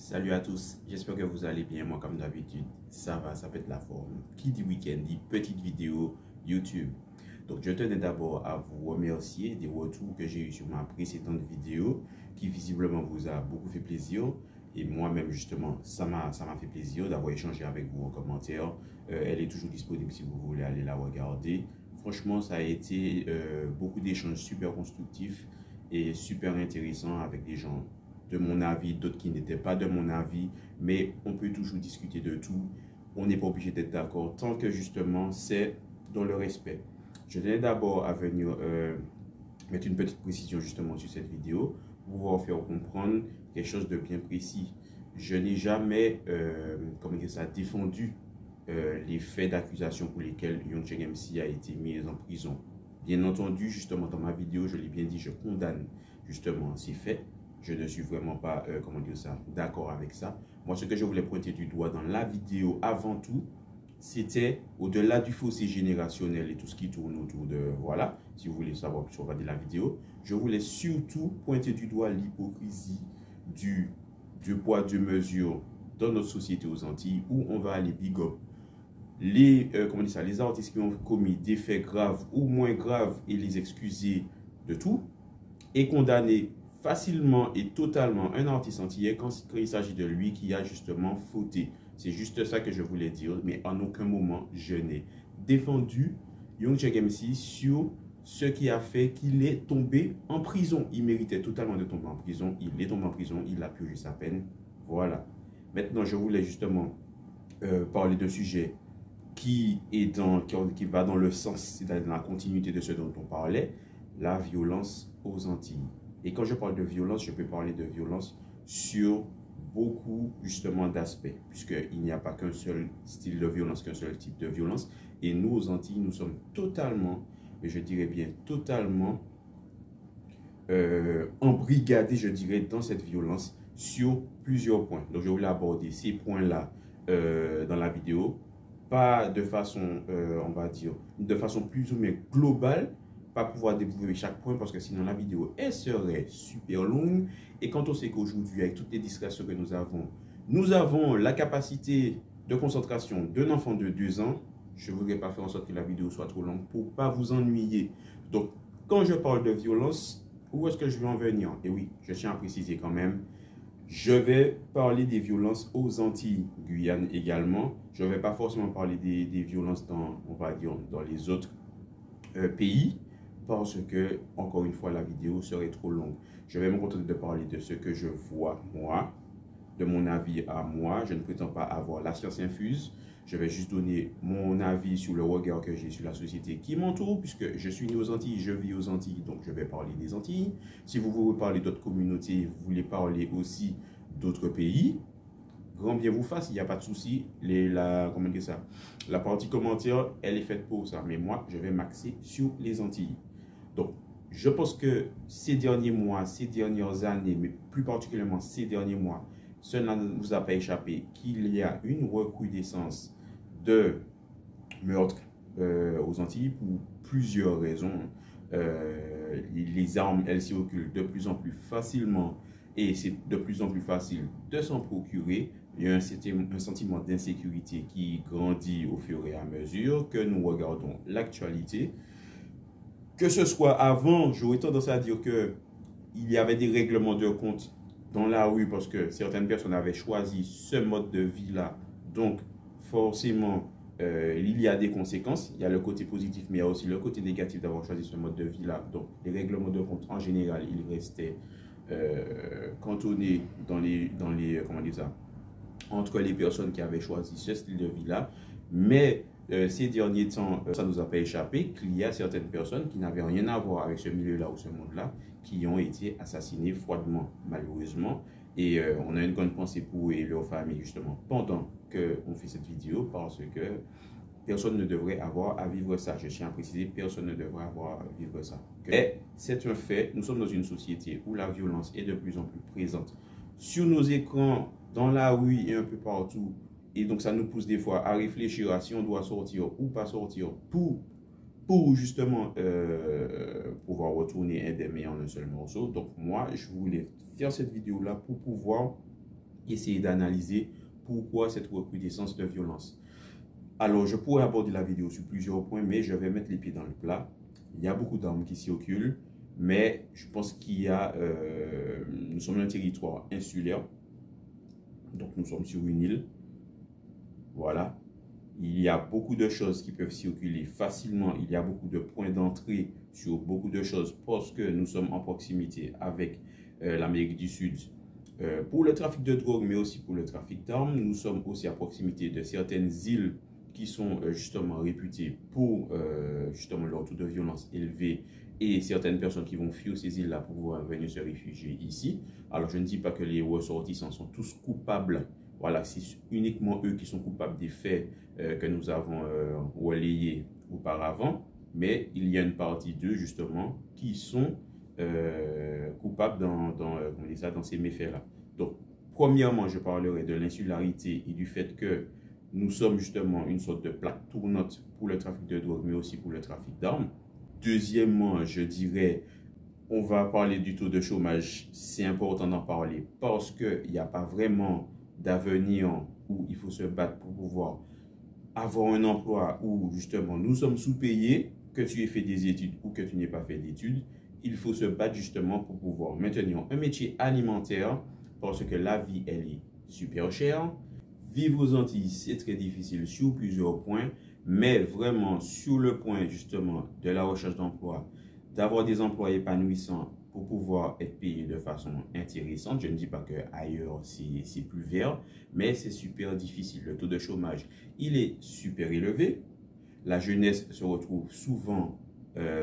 Salut à tous, j'espère que vous allez bien. Moi, comme d'habitude, ça va, ça pète la forme. Qui dit week-end dit petite vidéo YouTube. Donc, je tenais d'abord à vous remercier des retours que j'ai eu sur ma précédente vidéo qui visiblement vous a beaucoup fait plaisir. Et moi-même, justement, ça m'a fait plaisir d'avoir échangé avec vous en commentaire. Elle est toujours disponible si vous voulez aller la regarder. Franchement, ça a été beaucoup d'échanges super constructifs et super intéressants avec des gens de mon avis, d'autres qui n'étaient pas de mon avis, mais on peut toujours discuter de tout. On n'est pas obligé d'être d'accord tant que justement c'est dans le respect. Je tenais d'abord à venir mettre une petite précision justement sur cette vidéo pour vous faire comprendre quelque chose de bien précis. Je n'ai jamais, comment dire ça, défendu les faits d'accusation pour lesquels Young Cheng MC a été mis en prison. Bien entendu, justement dans ma vidéo, je l'ai bien dit, je condamne justement ces faits. Je ne suis vraiment pas, comment dire ça, d'accord avec ça. Moi, ce que je voulais pointer du doigt dans la vidéo avant tout, c'était au-delà du fossé générationnel et tout ce qui tourne autour de, voilà, si vous voulez savoir plus, regarder la vidéo, je voulais surtout pointer du doigt l'hypocrisie du poids, du mesure dans notre société aux Antilles où on va aller big up les, comment dire ça, les artistes qui ont commis des faits graves ou moins graves et les excuser de tout et condamner facilement et totalement un artiste antillais quand il s'agit de lui qui a justement fauté. C'est juste ça que je voulais dire, mais en aucun moment je n'ai défendu Young Cheng MC sur ce qui a fait qu'il est tombé en prison. Il méritait totalement de tomber en prison. Il est tombé en prison, il a purgé sa peine. Voilà. Maintenant, je voulais justement parler d'un sujet qui va dans le sens, c'est-à-dire dans la continuité de ce dont on parlait, la violence aux Antilles. Et quand je parle de violence, je peux parler de violence sur beaucoup justement d'aspects, puisqu'il n'y a pas qu'un seul style de violence, qu'un seul type de violence. Et nous, aux Antilles, nous sommes totalement, et je dirais bien totalement, embrigadés, je dirais, dans cette violence sur plusieurs points. Donc, je voulais aborder ces points-là dans la vidéo, pas de façon, on va dire, de façon plus ou moins globale, pas pouvoir découvrir chaque point parce que sinon la vidéo elle serait super longue. Et quand on sait qu'aujourd'hui, avec toutes les distractions que nous avons la capacité de concentration d'un enfant de 2 ans, je ne voudrais pas faire en sorte que la vidéo soit trop longue pour ne pas vous ennuyer. Donc, quand je parle de violence, où est-ce que je veux en venir? Et oui, je tiens à préciser quand même, je vais parler des violences aux Antilles, Guyane également. Je ne vais pas forcément parler des violences dans, on va dire, dans les autres pays, parce que, encore une fois, la vidéo serait trop longue. Je vais me contenter de parler de ce que je vois, moi, de mon avis à moi. Je ne prétends pas avoir la science infuse. Je vais juste donner mon avis sur le regard que j'ai sur la société qui m'entoure, puisque je suis né aux Antilles, je vis aux Antilles, donc je vais parler des Antilles. Si vous voulez parler d'autres communautés, vous voulez parler aussi d'autres pays, grand bien vous fasse, il n'y a pas de souci. Comment dire ça? La partie commentaire, elle est faite pour ça. Mais moi, je vais m'axer sur les Antilles. Donc, je pense que ces derniers mois, ces dernières années, mais plus particulièrement ces derniers mois, cela ne vous a pas échappé qu'il y a une recrudescence de meurtres aux Antilles pour plusieurs raisons. Les armes, elles circulent de plus en plus facilement et c'est de plus en plus facile de s'en procurer. Il y a un sentiment d'insécurité qui grandit au fur et à mesure que nous regardons l'actualité. Que ce soit avant, j'aurais tendance à dire qu'il y avait des règlements de compte dans la rue parce que certaines personnes avaient choisi ce mode de vie-là. Donc, forcément, il y a des conséquences. Il y a le côté positif, mais il y a aussi le côté négatif d'avoir choisi ce mode de vie-là. Donc, les règlements de compte, en général, ils restaient cantonnés comment dire ça, entre les personnes qui avaient choisi ce style de vie-là. Mais ces derniers temps, ça ne nous a pas échappé qu'il y a certaines personnes qui n'avaient rien à voir avec ce milieu-là ou ce monde-là qui ont été assassinées froidement, malheureusement. Et on a une grande pensée pour eux et leurs familles, justement, pendant qu'on fait cette vidéo, parce que personne ne devrait avoir à vivre ça. Je tiens à préciser, personne ne devrait avoir à vivre ça. Et c'est un fait, nous sommes dans une société où la violence est de plus en plus présente. Sur nos écrans, dans la rue et un peu partout. Et donc, ça nous pousse des fois à réfléchir à si on doit sortir ou pas sortir pour justement pouvoir retourner indemné en un seul morceau. Donc, moi, je voulais faire cette vidéo-là pour pouvoir essayer d'analyser pourquoi cette recrudescence de violence. Alors, je pourrais aborder la vidéo sur plusieurs points, mais je vais mettre les pieds dans le plat. Il y a beaucoup d'armes qui circulent, mais je pense qu'il y a... nous sommes un territoire insulaire, donc nous sommes sur une île. Voilà. Il y a beaucoup de choses qui peuvent circuler facilement. Il y a beaucoup de points d'entrée sur beaucoup de choses parce que nous sommes en proximité avec l'Amérique du Sud pour le trafic de drogue, mais aussi pour le trafic d'armes. Nous sommes aussi à proximité de certaines îles qui sont justement réputées pour justement leur taux de violence élevé et certaines personnes qui vont fuir ces îles-là pour pouvoir venir se réfugier ici. Alors, je ne dis pas que les ressortissants sont tous coupables. Voilà, c'est uniquement eux qui sont coupables des faits que nous avons relayés auparavant, mais il y a une partie d'eux justement qui sont coupables dans ces méfaits-là. Donc, premièrement, je parlerai de l'insularité et du fait que nous sommes justement une sorte de plaque tournante pour le trafic de drogue, mais aussi pour le trafic d'armes. Deuxièmement, je dirais, on va parler du taux de chômage. C'est important d'en parler parce qu'il n'y a pas vraiment d'avenir où il faut se battre pour pouvoir avoir un emploi où justement nous sommes sous-payés, que tu aies fait des études ou que tu n'aies pas fait d'études. Il faut se battre justement pour pouvoir maintenir un métier alimentaire parce que la vie, elle est super chère. Vivre aux Antilles, c'est très difficile sur plusieurs points, mais vraiment sur le point justement de la recherche d'emploi, d'avoir des emplois épanouissants pour pouvoir être payé de façon intéressante. Je ne dis pas qu'ailleurs c'est plus vert, mais c'est super difficile. Le taux de chômage, il est super élevé. La jeunesse se retrouve souvent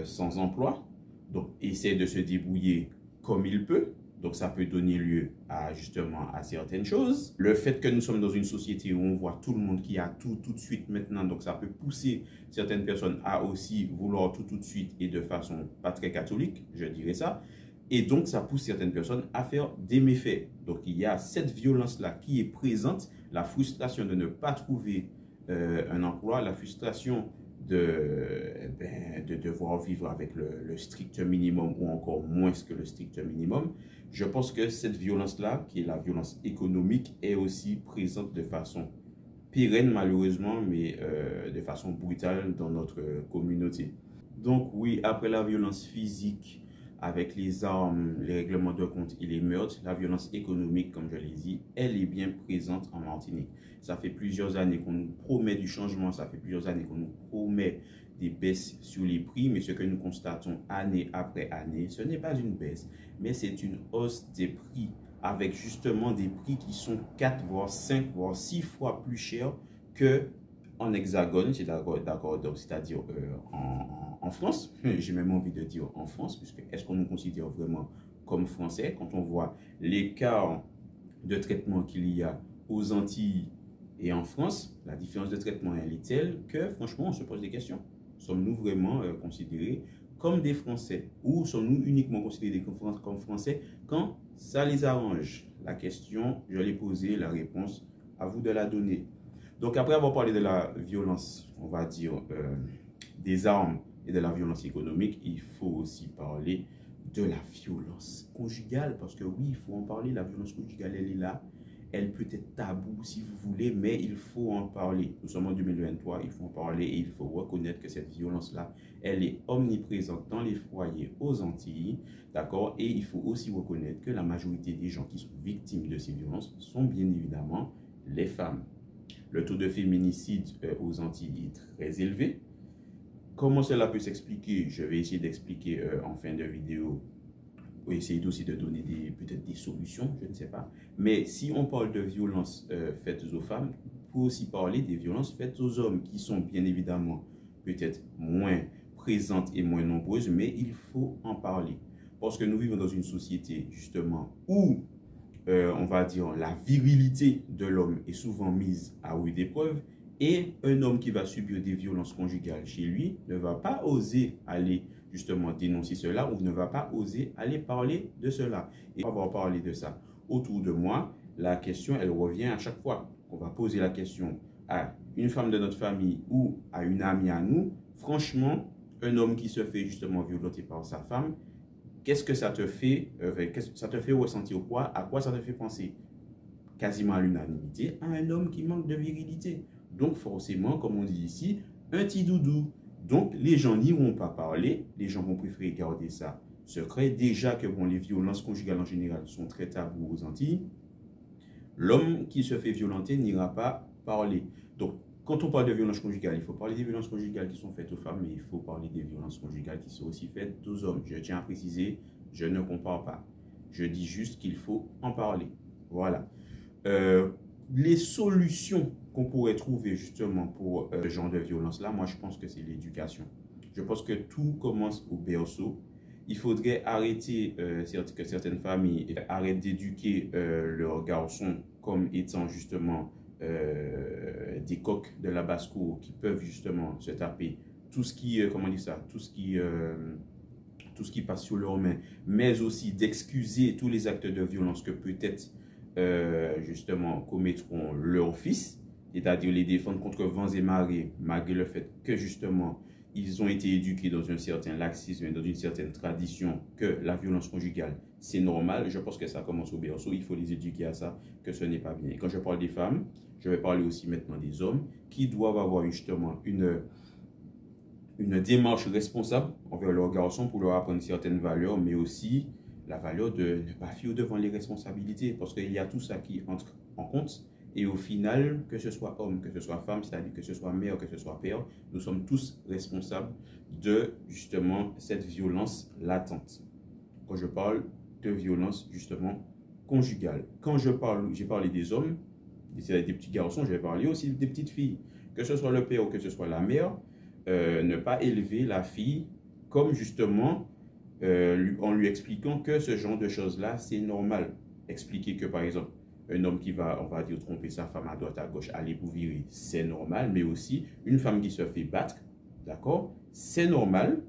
sans emploi, donc essaie de se débrouiller comme il peut. Donc, ça peut donner lieu à justement à certaines choses. Le fait que nous sommes dans une société où on voit tout le monde qui a tout de suite maintenant, donc ça peut pousser certaines personnes à aussi vouloir tout de suite et de façon pas très catholique, je dirais ça. Et donc, ça pousse certaines personnes à faire des méfaits. Donc, il y a cette violence-là qui est présente, la frustration de ne pas trouver un emploi, la frustration de devoir vivre avec le strict minimum ou encore moins que le strict minimum. Je pense que cette violence-là, qui est la violence économique, est aussi présente de façon pérenne malheureusement, mais de façon brutale dans notre communauté. Donc oui, après la violence physique, avec les armes, les règlements de compte et les meurtres, la violence économique, comme je l'ai dit, elle est bien présente en Martinique. Ça fait plusieurs années qu'on nous promet du changement, ça fait plusieurs années qu'on nous promet des baisses sur les prix, mais ce que nous constatons année après année, ce n'est pas une baisse, mais c'est une hausse des prix, avec justement des prix qui sont 4, voire 5, voire 6 fois plus chers qu'en hexagone, d'accord, donc c'est-à-dire en France, j'ai même envie de dire en France, puisque est-ce qu'on nous considère vraiment comme Français quand on voit l'écart de traitement qu'il y a aux Antilles et en France, la différence de traitement elle est telle que franchement on se pose des questions. Sommes-nous vraiment considérés comme des Français ou sommes-nous uniquement considérés comme Français quand ça les arrange? La question, je l'ai posée, la réponse, à vous de la donner. Donc après avoir parlé de la violence, on va dire, des armes et de la violence économique, il faut aussi parler de la violence conjugale. Parce que oui, il faut en parler, la violence conjugale, elle est là. Elle peut être taboue si vous voulez, mais il faut en parler. Nous sommes en 2023, il faut en parler et il faut reconnaître que cette violence-là, elle est omniprésente dans les foyers aux Antilles, d'accord? Et il faut aussi reconnaître que la majorité des gens qui sont victimes de ces violences sont bien évidemment les femmes. Le taux de féminicide aux Antilles est très élevé. Comment cela peut s'expliquer? Je vais essayer d'expliquer en fin de vidéo, ou essayer aussi de donner peut-être des solutions, je ne sais pas. Mais si on parle de violences faites aux femmes, il faut aussi parler des violences faites aux hommes, qui sont bien évidemment peut-être moins présentes et moins nombreuses, mais il faut en parler. Parce que nous vivons dans une société justement où, on va dire, la virilité de l'homme est souvent mise à rude épreuve. Et un homme qui va subir des violences conjugales chez lui ne va pas oser aller justement dénoncer cela ou ne va pas oser aller parler de cela. Et on va parler de ça autour de moi. La question, elle revient à chaque fois qu'on va poser la question à une femme de notre famille ou à une amie à nous. Franchement, un homme qui se fait justement violenter par sa femme, qu'est-ce que ça te fait? Ça te fait ressentir quoi? À quoi ça te fait penser? quasiment à l'unanimité, à un homme qui manque de virilité. Donc forcément, comme on dit ici, un petit doudou. Donc les gens n'iront pas parler, les gens vont préférer garder ça secret. Déjà que bon, les violences conjugales en général sont très tabous aux Antilles, l'homme qui se fait violenter n'ira pas parler. Donc quand on parle de violences conjugales, il faut parler des violences conjugales qui sont faites aux femmes, mais il faut parler des violences conjugales qui sont aussi faites aux hommes. Je tiens à préciser, je ne compare pas. Je dis juste qu'il faut en parler. Voilà. Les solutions qu'on pourrait trouver justement pour ce genre de violence-là, moi je pense que c'est l'éducation. Je pense que tout commence au berceau. Il faudrait arrêter que certaines familles arrêtent d'éduquer leurs garçons comme étant justement des coqs de la basse-cour qui peuvent justement se taper tout ce qui, comment dire ça, tout ce qui passe sur leurs mains, mais aussi d'excuser tous les actes de violence que peut-être justement commettront leurs fils, c'est-à-dire les défendre contre vents et marées, malgré le fait que justement ils ont été éduqués dans un certain laxisme, dans une certaine tradition, que la violence conjugale, c'est normal. Je pense que ça commence au berceau, il faut les éduquer à ça, que ce n'est pas bien. Et quand je parle des femmes, je vais parler aussi maintenant des hommes qui doivent avoir justement une démarche responsable envers leurs garçons pour leur apprendre certaines valeurs, mais aussi la valeur de ne pas fuir devant les responsabilités, parce qu'il y a tout ça qui entre en compte. Et au final, que ce soit homme, que ce soit femme, c'est-à-dire que ce soit mère, que ce soit père, nous sommes tous responsables de justement cette violence latente. Quand je parle de violence justement conjugale. Quand j'ai parlé des hommes, des petits garçons, je vais parler aussi des petites filles. Que ce soit le père ou que ce soit la mère, ne pas élever la fille comme justement en lui expliquant que ce genre de choses-là, c'est normal. Expliquer que par exemple, un homme qui va, on va dire, tromper sa femme à droite, à gauche, aller pour virer, c'est normal, mais aussi une femme qui se fait battre, d'accord, c'est normal,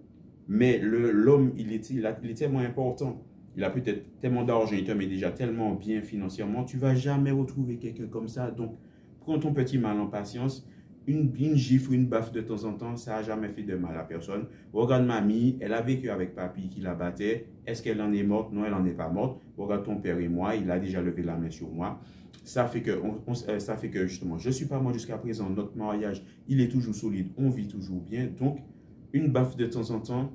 mais l'homme, il est tellement important, il a peut-être tellement d'argent, il te met déjà tellement bien financièrement, tu ne vas jamais retrouver quelqu'un comme ça, donc prends ton petit mal en patience. Une gifle, une baffe de temps en temps, ça n'a jamais fait de mal à personne. Regarde mamie, elle a vécu avec papy qui la battait. Est-ce qu'elle en est morte? Non, elle n'en est pas morte. Regarde ton père et moi, il a déjà levé la main sur moi. Ça fait que justement, je ne suis pas mort jusqu'à présent. Notre mariage, il est toujours solide. On vit toujours bien. Donc, une baffe de temps en temps,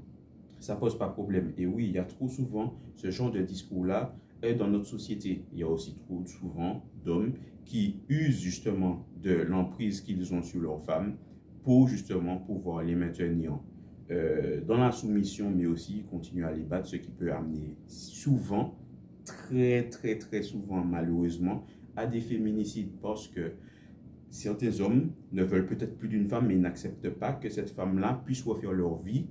ça ne pose pas de problème. Et oui, il y a trop souvent ce genre de discours-là dans notre société. Il y a aussi trop souvent d'hommes qui usent justement de l'emprise qu'ils ont sur leurs femmes pour justement pouvoir les maintenir dans la soumission, mais aussi continuer à les battre, ce qui peut amener souvent, très souvent malheureusement, à des féminicides parce que certains hommes ne veulent peut-être plus d'une femme, mais ils n'acceptent pas que cette femme-là puisse refaire leur vie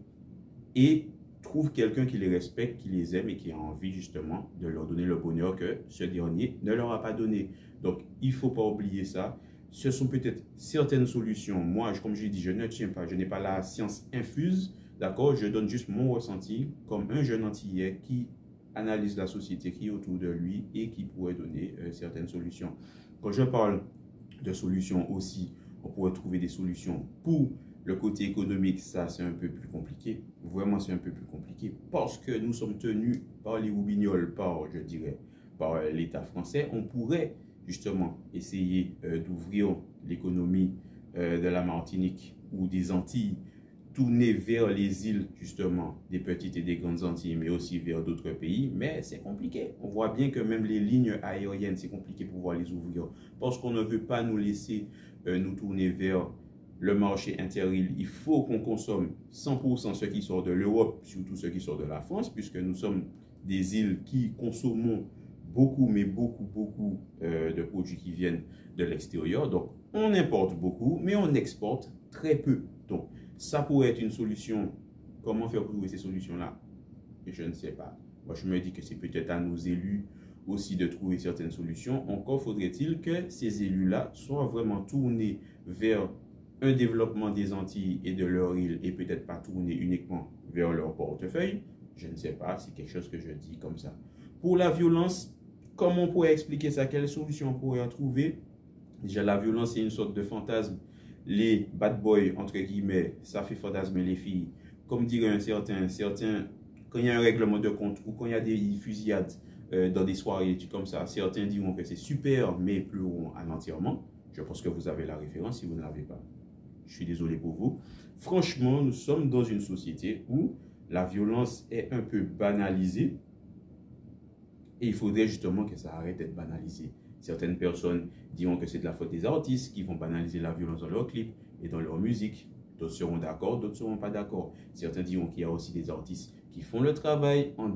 et trouve quelqu'un qui les respecte, qui les aime et qui a envie justement de leur donner le bonheur que ce dernier ne leur a pas donné. Donc, il ne faut pas oublier ça. Ce sont peut-être certaines solutions. Moi, comme j'ai dit, je ne tiens pas, je n'ai pas la science infuse, d'accord? Je donne juste mon ressenti comme un jeune Antillais qui analyse la société qui est autour de lui et qui pourrait donner certaines solutions. Quand je parle de solutions aussi, on pourrait trouver des solutions pour le côté économique, ça c'est un peu plus compliqué. Vraiment, c'est un peu plus compliqué parce que nous sommes tenus par les roubignoles, je dirais, par l'État français. On pourrait justement essayer d'ouvrir l'économie de la Martinique ou des Antilles, tourner vers les îles justement des petites et des grandes Antilles, mais aussi vers d'autres pays. Mais c'est compliqué. On voit bien que même les lignes aériennes, c'est compliqué pour pouvoir les ouvrir parce qu'on ne veut pas nous laisser nous tourner vers le marché interile. Il faut qu'on consomme 100% ce qui sort de l'Europe, surtout ce qui sort de la France, puisque nous sommes des îles qui consommons beaucoup, mais beaucoup de produits qui viennent de l'extérieur. Donc, on importe beaucoup, mais on exporte très peu. Donc, ça pourrait être une solution. Comment faire pour trouver ces solutions-là? Je ne sais pas. Moi, je me dis que c'est peut-être à nos élus aussi de trouver certaines solutions. Encore faudrait-il que ces élus-là soient vraiment tournés vers un développement des Antilles et de leur île et peut-être pas tourner uniquement vers leur portefeuille. Je ne sais pas, c'est quelque chose que je dis comme ça. Pour la violence, comment on pourrait expliquer ça? Quelle solution on pourrait en trouver? Déjà, la violence, c'est une sorte de fantasme. Les bad boys, entre guillemets, ça fait fantasmer les filles. Comme dirait un certain, quand il y a un règlement de compte ou quand il y a des fusillades dans des soirées comme ça. Certains diront que c'est super, mais pleuront à l'entièrement. Je pense que vous avez la référence si vous ne l'avez pas. Je suis désolé pour vous. Franchement, nous sommes dans une société où la violence est un peu banalisée. Et il faudrait justement que ça arrête d'être banalisé. Certaines personnes diront que c'est de la faute des artistes qui vont banaliser la violence dans leurs clips et dans leur musique. D'autres seront d'accord, d'autres ne seront pas d'accord. Certains diront qu'il y a aussi des artistes qui font le travail en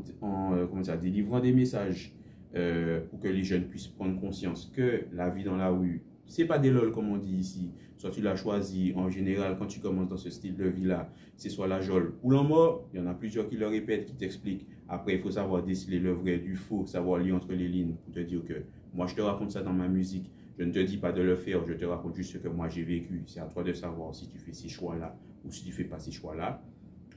délivrant des messages pour que les jeunes puissent prendre conscience que la vie dans la rue, c'est pas des lol comme on dit ici. Soit tu l'as choisi, en général, quand tu commences dans ce style de vie-là, c'est soit la jolle ou la mort. Il y en a plusieurs qui le répètent, qui t'expliquent. Après, il faut savoir déceler le vrai du faux, savoir lire entre les lignes pour te dire que moi, je te raconte ça dans ma musique. Je ne te dis pas de le faire, je te raconte juste ce que moi j'ai vécu. C'est à toi de savoir si tu fais ces choix-là ou si tu ne fais pas ces choix-là.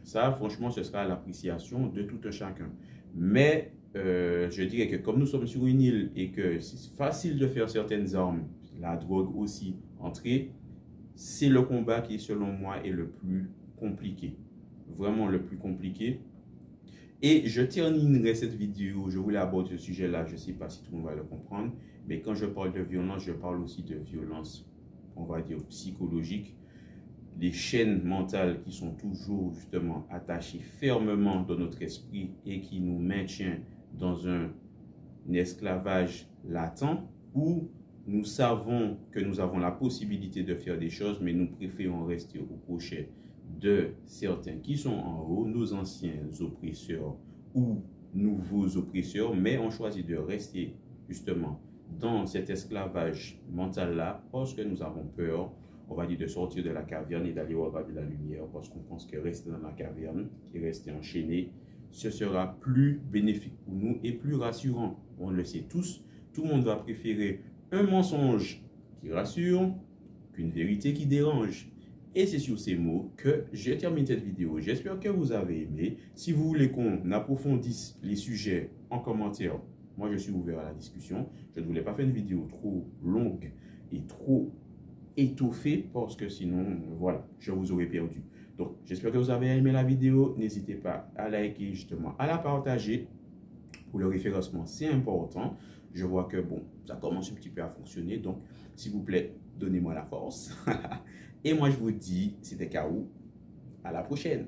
Ça, franchement, ce sera à l'appréciation de tout un chacun. Mais je dirais que comme nous sommes sur une île et que c'est facile de faire certaines armes, la drogue aussi entrée, c'est le combat qui, selon moi, est le plus compliqué. Vraiment le plus compliqué. Et je terminerai cette vidéo, je voulais aborder ce sujet-là, je ne sais pas si tout le monde va le comprendre, mais quand je parle de violence, je parle aussi de violence, on va dire, psychologique. Les chaînes mentales qui sont toujours justement attachées fermement dans notre esprit et qui nous maintiennent dans un esclavage latent où nous savons que nous avons la possibilité de faire des choses, mais nous préférons rester au crochet de certains qui sont en haut, nos anciens oppresseurs ou nouveaux oppresseurs, mais on choisit de rester justement dans cet esclavage mental-là parce que nous avons peur, on va dire, de sortir de la caverne et d'aller au-delà de la lumière parce qu'on pense que rester dans la caverne et rester enchaîné, ce sera plus bénéfique pour nous et plus rassurant. On le sait tous, tout le monde va préférer un mensonge qui rassure qu'une vérité qui dérange. Et c'est sur ces mots que je termine cette vidéo. J'espère que vous avez aimé. Si vous voulez qu'on approfondisse les sujets en commentaire, moi je suis ouvert à la discussion. Je ne voulais pas faire une vidéo trop longue et trop étoffée parce que sinon, voilà, je vous aurais perdu. Donc, j'espère que vous avez aimé la vidéo. N'hésitez pas à liker, justement, à la partager. Pour le référencement, c'est important. Je vois que, bon, ça commence un petit peu à fonctionner. Donc, s'il vous plaît, donnez-moi la force. Et moi, je vous dis, c'était K.O. À la prochaine.